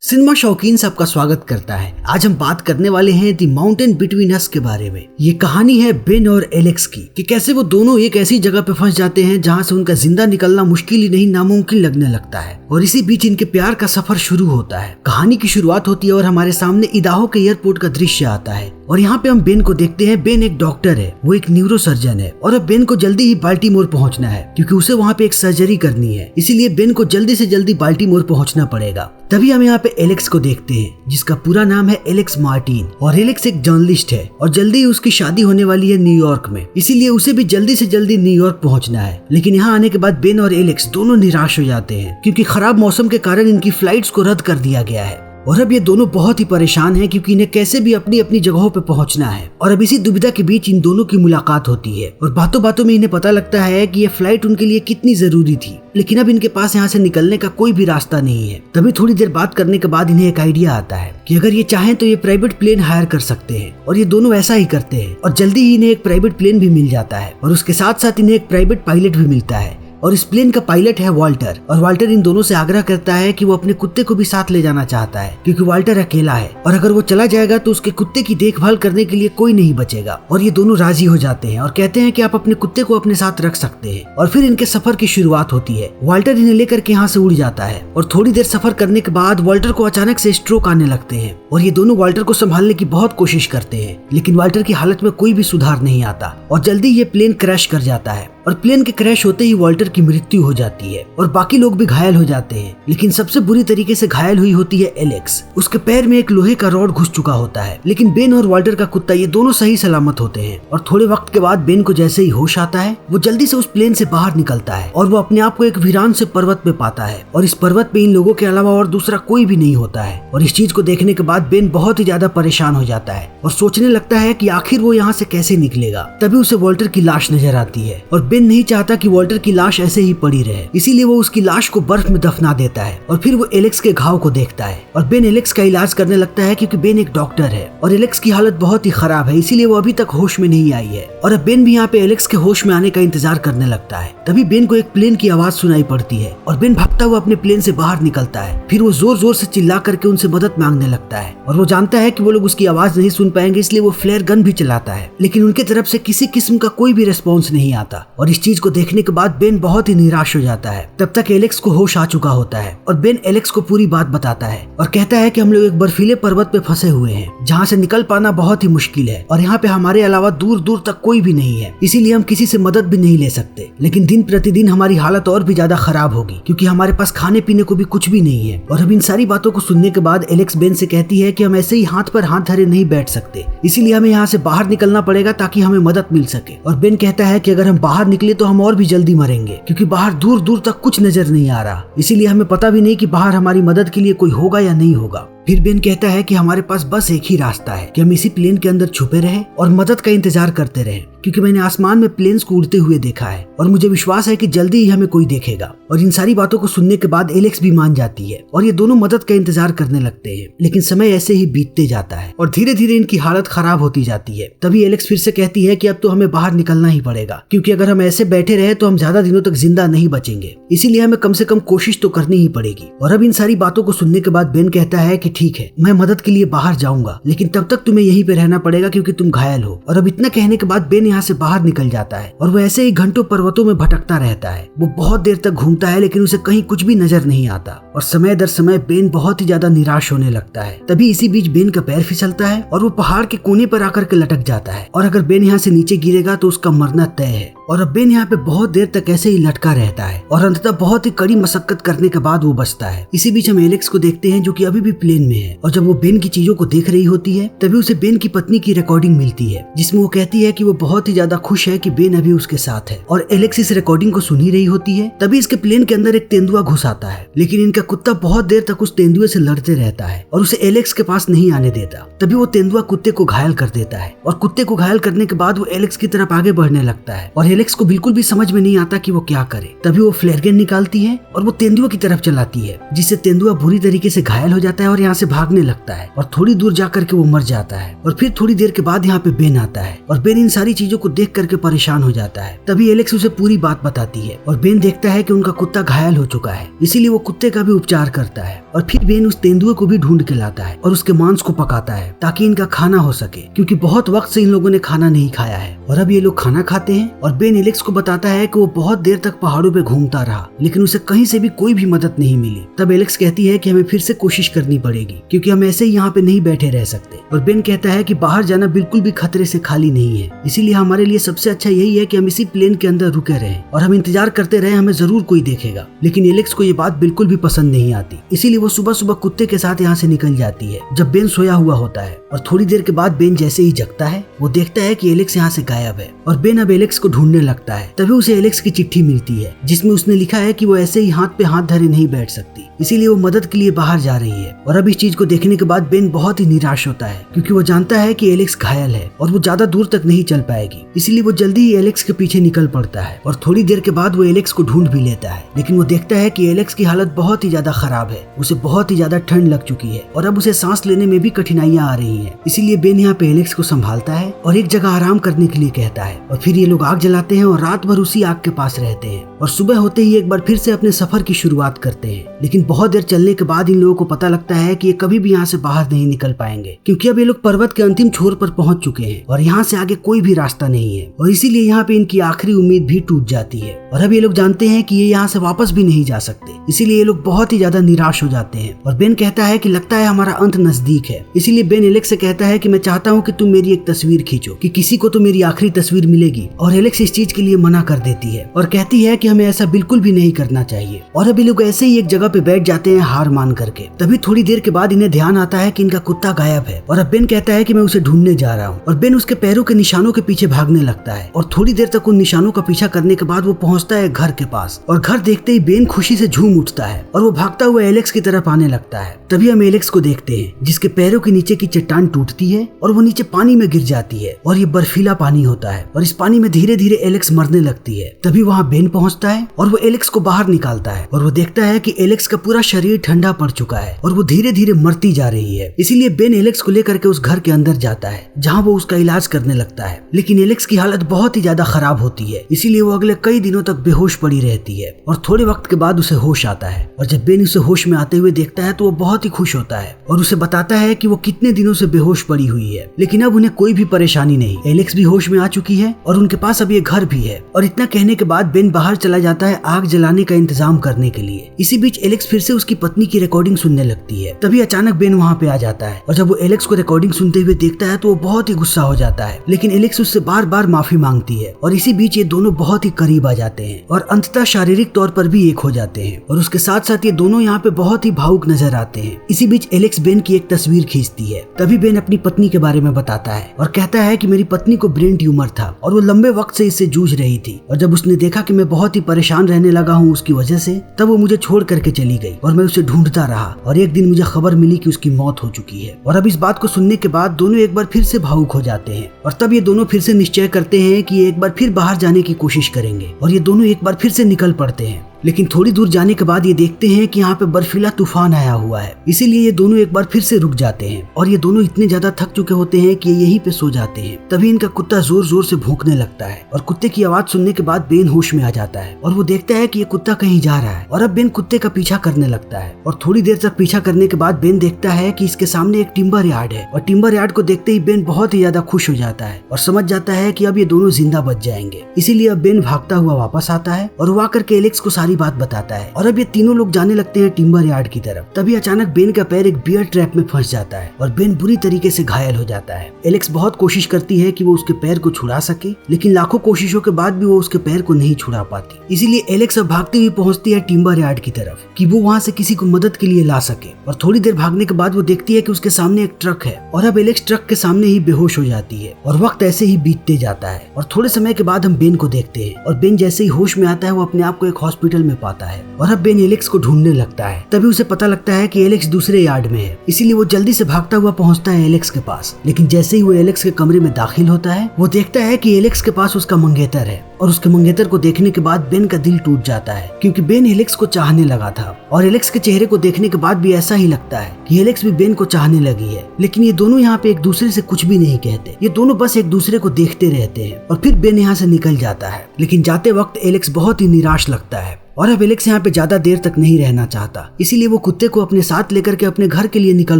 Cinema शौकीन सबका स्वागत करता है। आज हम बात करने वाले हैं द माउंटेन बिटवीन अस के बारे में। ये कहानी है बेन और एलेक्स की कि कैसे वो दोनों एक ऐसी जगह पे फंस जाते हैं जहाँ से उनका जिंदा निकलना मुश्किल ही नहीं नामुमकिन लगने लगता है और इसी बीच इनके प्यार का सफर शुरू होता है। कहानी की शुरुआत होती है और हमारे सामने इदाहो के एयरपोर्ट का दृश्य आता है और यहाँ पे हम बेन को देखते हैं। बेन एक डॉक्टर है, वो एक न्यूरो सर्जन है और अब बेन को जल्दी ही बाल्टीमोर पहुँचना है क्योंकि उसे वहाँ पे एक सर्जरी करनी है। इसीलिए बेन को जल्दी से जल्दी बाल्टीमोर पहुँचना पड़ेगा। तभी हम यहाँ पे एलेक्स को देखते हैं जिसका पूरा नाम है एलेक्स मार्टिन और एलेक्स एक जर्नलिस्ट है और जल्दी ही उसकी शादी होने वाली है न्यूयॉर्क में, इसीलिए उसे भी जल्दी से जल्दी न्यूयॉर्क पहुंचना है। लेकिन यहाँ आने के बाद बेन और एलेक्स दोनों निराश हो जाते हैं क्योंकि खराब मौसम के कारण इनकी फ्लाइट्स को रद्द कर दिया गया है और अब ये दोनों बहुत ही परेशान हैं क्योंकि इन्हें कैसे भी अपनी अपनी जगहों पे पहुंचना है। और अब इसी दुविधा के बीच इन दोनों की मुलाकात होती है और बातों बातों में इन्हें पता लगता है कि ये फ्लाइट उनके लिए कितनी जरूरी थी, लेकिन अब इनके पास यहाँ से निकलने का कोई भी रास्ता नहीं है। तभी थोड़ी देर बात करने के बाद इन्हें एक आइडिया आता है कि अगर ये चाहें तो ये प्राइवेट प्लेन हायर कर सकते हैं और ये दोनों ऐसा ही करते हैं और जल्दी ही इन्हें एक प्राइवेट प्लेन भी मिल जाता है और उसके साथ साथ इन्हें एक प्राइवेट पायलट भी मिलता है और इस प्लेन का पायलट है वाल्टर। और वाल्टर इन दोनों से आग्रह करता है कि वो अपने कुत्ते को भी साथ ले जाना चाहता है क्योंकि वाल्टर अकेला है और अगर वो चला जाएगा तो उसके कुत्ते की देखभाल करने के लिए कोई नहीं बचेगा। और ये दोनों राजी हो जाते हैं और कहते हैं कि आप अपने कुत्ते को अपने साथ रख सकते हैं। और फिर इनके सफर की शुरुआत होती है। वाल्टर इन्हें लेकर के यहाँ से उड़ जाता है और थोड़ी देर सफर करने के बाद वाल्टर को अचानक से स्ट्रोक आने लगते हैं और ये दोनों वाल्टर को संभालने की बहुत कोशिश करते हैं, लेकिन वाल्टर की हालत में कोई भी सुधार नहीं आता और जल्दी ये प्लेन क्रैश कर जाता है और प्लेन के क्रैश होते ही वाल्टर की मृत्यु हो जाती है और बाकी लोग भी घायल हो जाते हैं। लेकिन सबसे बुरी तरीके से घायल हुई होती है एलेक्स। उसके पैर में एक लोहे का रॉड घुस चुका होता है, लेकिन बेन और वाल्टर का कुत्ता ये दोनों सही सलामत होते हैं। और थोड़े वक्त के बाद बेन को जैसे ही होश आता है वो जल्दी से उस प्लेन से बाहर निकलता है और वो अपने आप को एक वीरान से पर्वत पे पाता है और इस पर्वत पे इन लोगों के अलावा और दूसरा कोई भी नहीं होता है। और इस चीज को देखने के बाद बेन बहुत ही ज्यादा परेशान हो जाता है और सोचने लगता है कि आखिर वो यहाँ से कैसे निकलेगा। तभी उसे वाल्टर की लाश नजर आती है और बेन नहीं चाहता कि वाल्टर की लाश ऐसे ही पड़ी रहे, इसीलिए वो उसकी लाश को बर्फ में दफना देता है। और फिर वो एलेक्स के घाव को देखता है और बेन एलेक्स का इलाज करने लगता है क्योंकि बेन एक डॉक्टर है और एलेक्स की हालत बहुत ही खराब है, इसीलिए वो अभी तक होश में नहीं आई है। और अब बेन भी यहाँ पे एलेक्स के होश में आने का इंतजार करने लगता है। तभी बेन को एक प्लेन की आवाज सुनाई पड़ती है और बेन भागता हुआ अपने प्लेन से बाहर निकलता है। फिर वो जोर जोर से चिल्ला करके उनसे मदद मांगने लगता है और वो जानता है कि वो लोग उसकी आवाज नहीं सुन पाएंगे, इसलिए वो फ्लेयर गन भी चलाता है, लेकिन उनके तरफ से किसी किस्म का कोई भी रिस्पॉन्स नहीं आता। और इस चीज को देखने के बाद बेन बहुत ही निराश हो जाता है। तब तक एलेक्स को होश आ चुका होता है और बेन एलेक्स को पूरी बात बताता है और कहता है कि हम लोग एक बर्फीले पर्वत पे फंसे हुए हैं जहाँ से निकल पाना बहुत ही मुश्किल है और यहाँ पे हमारे अलावा दूर दूर तक कोई भी नहीं है, इसीलिए हम किसी से मदद भी नहीं ले सकते। लेकिन दिन प्रतिदिन हमारी हालत और भी ज्यादा खराब होगी क्योंकि हमारे पास खाने पीने को भी कुछ भी नहीं है। और अब इन सारी बातों को सुनने के बाद एलेक्स बेन से कहती है कि हम ऐसे ही हाथ पर हाथ धरे नहीं बैठ सकते, इसीलिए हमें यहाँ से बाहर निकलना पड़ेगा ताकि हमें मदद मिल सके। और बेन कहता है कि अगर हम बाहर निकले तो हम और भी जल्दी मरेंगे क्योंकि बाहर दूर दूर तक कुछ नजर नहीं आ रहा, इसीलिए हमें पता भी नहीं कि बाहर हमारी मदद के लिए कोई होगा या नहीं होगा। फिर बेन कहता है कि हमारे पास बस एक ही रास्ता है कि हम इसी प्लेन के अंदर छुपे रहें और मदद का इंतजार करते रहें क्योंकि मैंने आसमान में प्लेन्स को उड़ते हुए देखा है और मुझे विश्वास है कि जल्दी ही हमें कोई देखेगा। और इन सारी बातों को सुनने के बाद एलेक्स भी मान जाती है और ये दोनों मदद का इंतजार करने लगते हैं। लेकिन समय ऐसे ही बीतते जाता है और धीरे धीरे इनकी हालत खराब होती जाती है। तभी एलेक्स फिर से कहती है कि अब तो हमें बाहर निकलना ही पड़ेगा क्योंकि अगर हम ऐसे बैठे रहे तो हम ज्यादा दिनों तक जिंदा नहीं बचेंगे, इसीलिए हमें कम से कम कोशिश तो करनी ही पड़ेगी। और अब इन सारी बातों को सुनने के बाद बेन कहता है कि ठीक है, मैं मदद के लिए बाहर जाऊंगा, लेकिन तब तक तुम्हें यहीं पे रहना पड़ेगा क्योंकि तुम घायल हो। और अब इतना कहने के बाद बेन यहाँ से बाहर निकल जाता है और वो ऐसे ही घंटों पर्वतों में भटकता रहता है। वो बहुत देर तक घूमता है लेकिन उसे कहीं कुछ भी नजर नहीं आता और समय दर समय बेन बहुत ही ज्यादा निराश होने लगता है। तभी इसी बीच बेन का पैर फिसलता है और वो पहाड़ के कोने पर आकर के लटक जाता है और अगर बेन यहाँ से नीचे गिरेगा तो उसका मरना तय है। और अब बेन यहाँ पे बहुत देर तक ऐसे ही लटका रहता है और अंततः बहुत ही कड़ी मशक्कत करने के बाद वो बचता है। इसी बीच हम एलेक्स को देखते हैं जो कि अभी भी प्लेन में है और जब वो बेन की चीजों को देख रही होती है तभी उसे बेन की पत्नी की रिकॉर्डिंग मिलती है जिसमें वो कहती है कि वो बहुत ही ज्यादा खुश है कि बेन अभी उसके साथ है। और एलेक्स इस रिकॉर्डिंग को सुन ही रही होती है तभी इसके प्लेन के अंदर एक तेंदुआ घुस आता है, लेकिन इनका कुत्ता बहुत देर तक उस तेंदुए से लड़ते रहता है और उसे एलेक्स के पास नहीं आने देता। तभी वो तेंदुआ कुत्ते को घायल कर देता है और कुत्ते को घायल करने के बाद वो एलेक्स की तरफ आगे बढ़ने लगता है और एलेक्स को बिल्कुल भी समझ में नहीं आता कि वो क्या करे। तभी वो फ्लेयर गन निकालती है और वो तेंदुआ की तरफ चलाती है जिससे तेंदुआ बुरी तरीके से घायल हो जाता है और यहाँ यहाँ से भागने लगता है और थोड़ी दूर जाकर के वो मर जाता है। और फिर थोड़ी देर के बाद यहाँ पे बेन आता है और बेन इन सारी चीजों को देख करके परेशान हो जाता है। तभी एलेक्स उसे पूरी बात बताती है और बेन देखता है कि उनका कुत्ता घायल हो चुका है, इसीलिए वो कुत्ते का भी उपचार करता है। और फिर बेन उस तेंदुए को भी ढूंढ के लाता है और उसके मांस को पकाता है ताकि इनका खाना हो सके, क्योंकि बहुत वक्त से इन लोगों ने खाना नहीं खाया है। और अब ये लोग खाना खाते हैं और बेन एलेक्स को बताता है कि वो बहुत देर तक पहाड़ों पे घूमता रहा, लेकिन उसे कहीं से भी कोई भी मदद नहीं मिली। तब एलेक्स कहती है कि हमें फिर से कोशिश करनी पड़ेगी, क्योंकि हम ऐसे ही यहाँ पे नहीं बैठे रह सकते। और बेन कहता है कि बाहर जाना बिल्कुल भी खतरे से खाली नहीं है, इसीलिए हमारे लिए सबसे अच्छा यही है कि हम इसी प्लेन के अंदर रुके रहें और हम इंतजार करते रहे, हमें जरूर कोई देखेगा। लेकिन एलेक्स को ये बात बिल्कुल भी पसंद नहीं आती, इसीलिए वो सुबह सुबह कुत्ते के साथ यहाँ से निकल जाती है जब बेन सोया हुआ होता है। और थोड़ी देर के बाद बेन जैसे ही जगता है वो देखता है कि एलेक्स यहाँ से गायब है और बेन अब एलेक्स को ढूंढने लगता है। तभी उसे एलेक्स की चिट्ठी मिलती है जिसमें उसने लिखा है कि वो ऐसे ही हाथ पे हाथ धरे नहीं बैठ सकती, इसीलिए वो मदद के लिए बाहर जा रही है। और अब इस चीज को देखने के बाद बेन बहुत ही निराश होता है, क्योंकि वो जानता है कि एलेक्स घायल है और वो ज्यादा दूर तक नहीं चल पाएगी, इसीलिए वो जल्दी ही एलेक्स के पीछे निकल पड़ता है। और थोड़ी देर के बाद वो एलेक्स को ढूंढ भी लेता है, लेकिन वो देखता है कि एलेक्स की हालत बहुत ही ज्यादा खराब है, उसे बहुत ही ज्यादा ठंड लग चुकी है और अब उसे सांस लेने में भी कठिनाइयां आ रही है। इसीलिए बेन यहाँ पे एलेक्स को संभालता है और एक जगह आराम करने के लिए कहता है। और फिर ये लोग आग जलाते हैं और रात भर उसी आग के पास रहते हैं और सुबह होते ही एक बार फिर से अपने सफर की शुरुआत करते हैं। लेकिन बहुत देर चलने के बाद इन लोगों को पता लगता है कि ये कभी भी यहाँ से बाहर नहीं निकल पाएंगे, क्योंकि अब ये लोग पर्वत के अंतिम छोर पर पहुंच चुके हैं और यहाँ से आगे कोई भी रास्ता नहीं है। और इसीलिए यहाँ पे इनकी आखिरी उम्मीद भी टूट जाती है और अब ये लोग जानते हैं कि ये यहाँ से वापस भी नहीं जा सकते, इसीलिए ये लोग बहुत ही ज्यादा निराश हो जाते हैं। और बेन कहता है कि लगता है हमारा अंत नजदीक है, इसीलिए बेन एलेक्स से कहता है कि मैं चाहता हूँ कि तुम मेरी एक तस्वीर खींचो, कि किसी को तो मेरी आखिरी तस्वीर मिलेगी। और एलेक्स इस चीज के लिए मना कर देती है और कहती है कि हमें ऐसा बिल्कुल भी नहीं करना चाहिए। और अब ये लोग ऐसे ही एक जगह पे बैठ जाते हैं हार मान करके। तभी थोड़ी देर के बाद इन्हें ध्यान आता है कि इनका कुत्ता गायब है और अब बेन कहता है कि मैं उसे ढूंढने जा रहा हूँ। और बेन उसके पैरों के निशानों के पीछे भागने लगता है और थोड़ी देर तक उन निशानों का पीछा करने के बाद वो पहुंचता है घर के पास। और घर देखते ही बेन खुशी से झूम उठता है और वो भागता हुआ एलेक्स की तरफ आने लगता है। तभी हम एलेक्स को देखते हैं जिसके पैरों के नीचे की चट्टान टूटती है और वो नीचे पानी में गिर जाती है और ये बर्फीला पानी होता है और इस पानी में धीरे धीरे एलेक्स मरने लगती है। तभी वहाँ बेन पहुंचता है और वो एलेक्स को बाहर निकालता है और वो देखता है कि एलेक्स का पूरा शरीर ठंडा पड़ चुका है और वो धीरे धीरे मरती जा रही है। इसीलिए बेन एलेक्स को लेकर के उस घर के अंदर जाता है जहाँ वो उसका इलाज करने लगता है, लेकिन एलेक्स की हालत बहुत ही ज्यादा खराब होती है, इसीलिए वो अगले कई दिनों तक बेहोश पड़ी रहती है। और थोड़े वक्त के बाद उसे होश आता है और जब बेन उसे होश में आते हुए देखता है तो वो बहुत ही खुश होता है और उसे बताता है कि वो कितने दिनों से बेहोश पड़ी हुई है, लेकिन अब उन्हें कोई भी परेशानी नहीं। एलेक्स भी होश में आ चुकी है और उनके पास अब ये घर भी है। और इतना कहने के बाद बेन बाहर चला जाता है आग जलाने का इंतजाम करने के लिए। इसी बीच एलेक्स फिर से उसकी पत्नी की रिकॉर्डिंग सुनने लगती है। तभी अचानक बेन वहाँ पे आ जाता है और जब वो एलेक्स को रिकॉर्डिंग सुनते हुए देखता है तो वो बहुत ही गुस्सा हो जाता है, लेकिन एलेक्स उससे बार बार माफी मांगती है। और इसी बीच ये दोनों बहुत ही करीब आ जाते हैं और अंततः शारीरिक तौर पर भी एक हो जाते हैं और उसके साथ साथ ये दोनों यहाँ पे बहुत ही भावुक नजर आते हैं। इसी बीच एलेक्स बेन की एक तस्वीर खींचती है। तभी बेन अपनी पत्नी के बारे में बताता है और कहता है कि मेरी पत्नी को ब्रेन ट्यूमर था और वो लंबे वक्त से इससे जूझ रही थी और जब उसने देखा कि मैं बहुत ही परेशान रहने लगा हूँ उसकी वजह से, तब वो मुझे छोड़ करके चली गई और मैं उसे ढूंढता रहा और एक दिन मुझे खबर मिली कि उसकी मौत हो चुकी है। और अब इस बात को सुनने के बाद दोनों एक बार फिर से भावुक हो जाते हैं और तब ये दोनों फिर से निश्चय करते हैं कि एक बार फिर बाहर जाने की कोशिश करेंगे और ये दोनों एक बार फिर से निकल पड़ते हैं। लेकिन थोड़ी दूर जाने के बाद ये देखते हैं कि यहाँ पे बर्फीला तूफान आया हुआ है, इसीलिए ये दोनों एक बार फिर से रुक जाते हैं और ये दोनों इतने ज्यादा थक चुके होते हैं कि ये यहीं पे सो जाते हैं। तभी इनका कुत्ता जोर जोर से भौंकने लगता है और कुत्ते की आवाज सुनने के बाद बेन होश में आ जाता है और वो देखता है कि ये कुत्ता कहीं जा रहा है और अब बेन कुत्ते का पीछा करने लगता है। और थोड़ी देर तक पीछा करने के बाद बेन देखता है कि इसके सामने एक टिम्बर यार्ड है और टिम्बर यार्ड को देखते ही बेन बहुत ही ज्यादा खुश हो जाता है और समझ जाता है कि अब ये दोनों जिंदा बच जाएंगे। इसीलिए अब बेन भागता हुआ वापस आता है और वो आकर के एलेक्स को सारी बात बताता है और अब ये तीनों लोग जाने लगते हैं टिम्बर यार्ड की तरफ। तभी अचानक बेन का पैर एक बियर ट्रैप में फंस जाता है और बेन बुरी तरीके से घायल हो जाता है। एलेक्स बहुत कोशिश करती है कि वो उसके पैर को छुड़ा सके, लेकिन लाखों कोशिशों के बाद भी वो उसके पैर को नहीं छुड़ा पाती। इसीलिए एलेक्स अब भागती हुई पहुंचती है टिम्बर यार्ड की तरफ कि वो वहाँ से किसी को मदद के लिए ला सके। और थोड़ी देर भागने के बाद वो देखती है कि उसके सामने एक ट्रक है और अब एलेक्स ट्रक के सामने ही बेहोश हो जाती है और वक्त ऐसे ही बीतते जाता है। और थोड़े समय के बाद हम बेन को देखते हैं और बेन जैसे ही होश में आता है वो अपने आप को एक हॉस्पिटल हॉस्पिटल में पाता है और अब बेन एलेक्स को ढूंढने लगता है। तभी उसे पता लगता है कि एलेक्स दूसरे यार्ड में है, इसीलिए वो जल्दी से भागता हुआ पहुंचता है एलेक्स के पास। लेकिन जैसे ही वो एलेक्स के कमरे में दाखिल होता है, वो देखता है कि एलेक्स के पास उसका मंगेतर है और उसके मंगेतर को देखने के बाद बेन का दिल टूट जाता है, क्योंकि बेन एलेक्स को चाहने लगा था और एलेक्स के चेहरे को देखने के बाद भी ऐसा ही लगता है कि एलेक्स भी बेन को चाहने लगी है। लेकिन ये दोनों यहाँ पे एक दूसरे से कुछ भी नहीं कहते, ये दोनों बस एक दूसरे को देखते रहते हैं और फिर बेन यहाँ से निकल जाता है। लेकिन जाते वक्त एलेक्स बहुत ही निराश लगता है और अब एलेक्स यहाँ पे ज्यादा देर तक नहीं रहना चाहता, इसीलिए वो कुत्ते को अपने साथ लेकर के अपने घर के लिए निकल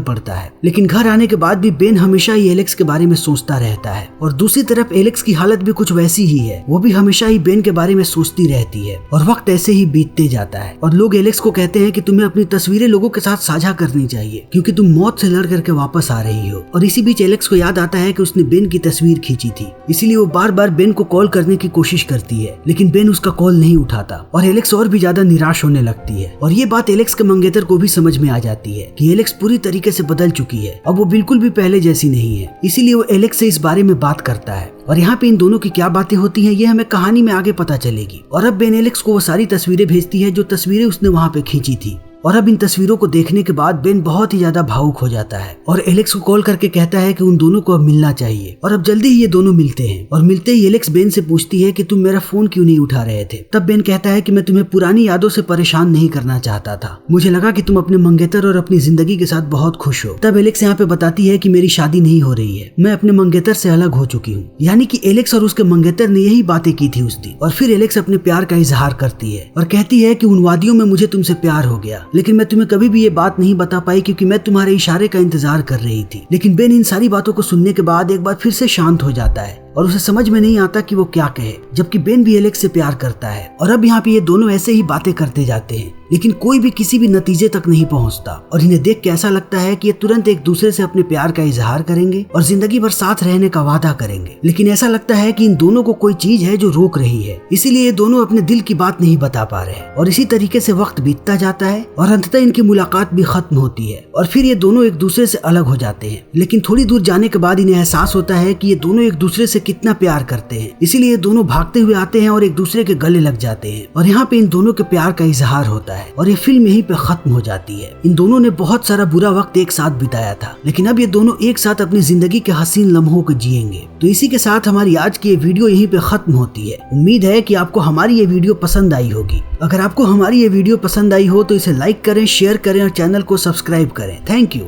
पड़ता है। लेकिन घर आने के बाद भी बेन हमेशा ही एलेक्स के बारे में सोचता रहता है और दूसरी तरफ एलेक्स की हालत भी कुछ वैसी ही है, वो भी हमेशा ही बेन के बारे में सोचती रहती है और वक्त ऐसे ही बीतते जाता है और लोग एलेक्स को कहते हैं कि तुम्हें अपनी तस्वीरें लोगों के साथ साझा करनी चाहिए क्योंकि तुम मौत से लड़ करके वापस आ रही हो। और इसी बीच एलेक्स को याद आता है कि उसने बेन की तस्वीर खींची थी, इसीलिए वो बार बार बेन को कॉल करने की कोशिश करती है, लेकिन बेन उसका कॉल नहीं उठाता और एलेक्स और भी ज्यादा निराश होने लगती है। और ये बात एलेक्स के मंगेतर को भी समझ में आ जाती है कि एलेक्स पूरी तरीके से बदल चुकी है, अब वो बिल्कुल भी पहले जैसी नहीं है। इसीलिए वो एलेक्स से इस बारे में बात करता है और यहाँ पे इन दोनों की क्या बातें होती हैं ये हमें कहानी में आगे पता चलेगी। और अब बेन एलेक्स को वो सारी तस्वीरें भेजती है जो तस्वीरें उसने वहाँ पे खींची थी और अब इन तस्वीरों को देखने के बाद बेन बहुत ही ज्यादा भावुक हो जाता है और एलेक्स को कॉल करके कहता है कि उन दोनों को अब मिलना चाहिए। और अब जल्दी ही ये दोनों मिलते हैं और मिलते ही एलेक्स बेन से पूछती है कि तुम मेरा फोन क्यों नहीं उठा रहे थे। तब बेन कहता है कि मैं तुम्हें पुरानी यादों से परेशान नहीं करना चाहता था, मुझे लगा कि तुम अपने मंगेतर और अपनी जिंदगी के साथ बहुत खुश हो। तब एलेक्स यहाँ पे बताती है कि मेरी शादी नहीं हो रही है, मैं अपने मंगेतर से अलग हो चुकी हूँ। यानी कि एलेक्स और उसके मंगेतर ने यही बातें की थी उस दिन। और फिर एलेक्स अपने प्यार का इजहार करती है और कहती है कि उन वादियों में मुझे तुमसे प्यार हो गया, लेकिन मैं तुम्हें कभी भी ये बात नहीं बता पाई क्योंकि मैं तुम्हारे इशारे का इंतजार कर रही थी। लेकिन बेन इन सारी बातों को सुनने के बाद एक बार फिर से शांत हो जाता है और उसे समझ में नहीं आता कि वो क्या कहे, जबकि बेन भी एलेक्स से प्यार करता है। और अब यहाँ पे ये दोनों ऐसे ही बातें करते जाते हैं, लेकिन कोई भी किसी भी नतीजे तक नहीं पहुंचता और इन्हें देख के ऐसा लगता है कि ये तुरंत एक दूसरे से अपने प्यार का इजहार करेंगे और जिंदगी भर साथ रहने का वादा करेंगे। लेकिन ऐसा लगता है कि इन दोनों को कोई चीज है जो रोक रही है, इसीलिए ये दोनों अपने दिल की बात नहीं बता पा रहे। और इसी तरीके से वक्त बीतता जाता है और अंततः इनकी मुलाकात भी खत्म होती है और फिर ये दोनों एक दूसरे से अलग हो जाते हैं। लेकिन थोड़ी दूर जाने के बाद इन्हें एहसास होता है कि ये दोनों एक दूसरे से कितना प्यार करते हैं, इसीलिए ये दोनों भागते हुए आते हैं और एक दूसरे के गले लग जाते हैं और यहाँ पे इन दोनों के प्यार का इजहार होता है और ये फिल्म यहीं पे खत्म हो जाती है। इन दोनों ने बहुत सारा बुरा वक्त एक साथ बिताया था, लेकिन अब ये दोनों एक साथ अपनी जिंदगी के हसीन लम्हों को जिएंगे। तो इसी के साथ हमारी आज की ये वीडियो यहीं पे खत्म होती है। उम्मीद है कि आपको हमारी ये वीडियो पसंद आई होगी। अगर आपको हमारी ये वीडियो पसंद आई हो तो इसे लाइक करें, शेयर करें और चैनल को सब्सक्राइब करें। Thank you.